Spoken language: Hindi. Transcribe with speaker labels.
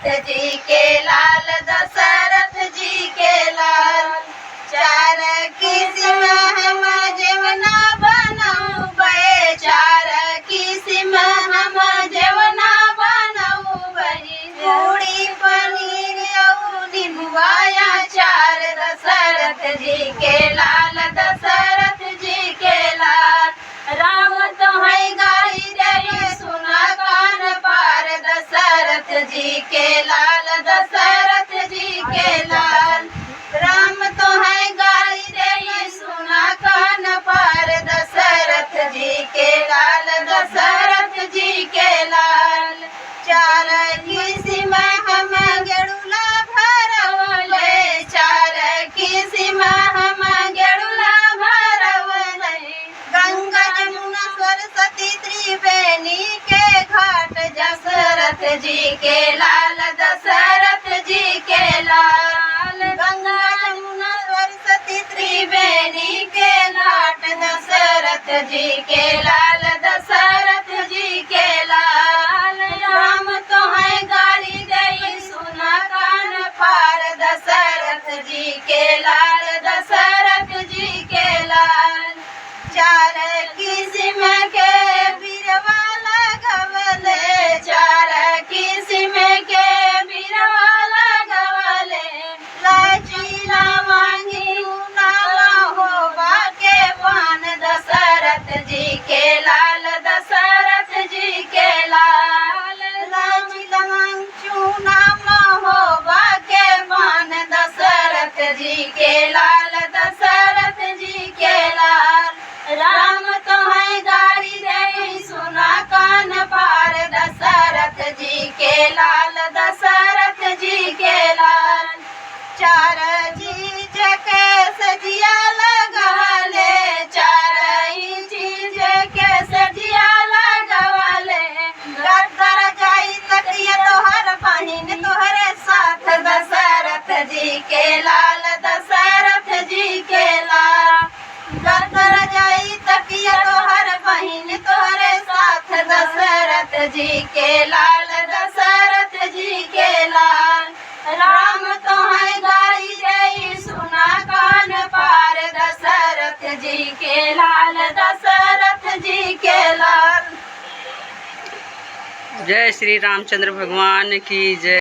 Speaker 1: दशरथ जी के लाल, दशरथ जी के लाल। चार किस्म हम जेवना बनऊ बे, चार किस्म हम जेवना बनऊ बही। पूड़ी पनीर और निमुआया चार, दशरथ जी के लाल, दशरथ जी के लाल। राम तुम्हें गाई दे सुना कान पार, दशरथ जी के लाल, दशरथ जी के लाल। राम तुम्हें गाई दे सुना कान पार, दशरथ जी के लाल, दशरथ जी के लाल। चार किस्म हम गेड़ुला भरवले, चार किस्म हम गेड़ुला भरवले। गंगा जमुना सरस्वती त्रिवेणी के घाट, दशरथ जी के लाल, दशरथ जी के लाल। गंगा जमुना सरस्वती त्रिवेणी के घाट, दशरथ जी के लाल, दशरथ जी के लाल। राम तुम्हें गारी दे सुना कान पार, दशरथ जी के लाल, दशरथ जी के लाल। चार किस्म के बीरवा लगवले, चार किस्म के बीरवा लगवले। लाचीला मांगी नामा होबा के पान, दशरथ जी के लाल, दशरथ जी के लाल। लाचीला मांगू नामा होबा के पान, दशरथ जी के लाल, दशरथ जी के लाल। राम तुम्हें गारी दे सुना कान पार, दशरथ जी के लाल, दशरथ जी के लाल। चार चीज के सजिया लगवले, चार ही चीज के सजिया लगवले। गद्दर जाई तकिया तोहर बहिन तोहरे साथ, दशरथ जी के लाल, दशरथ जी के लाल। गद्दर जाई तकिया तोहर बहिन तोहरे साथ, दशरथ जी के लाल, दशरथ जी के लाल। राम तुम्हें गाई दे सुना कान पार, दशरथ जी के लाल, दशरथ जी के लाल।
Speaker 2: जय श्री रामचंद्र भगवान की जय।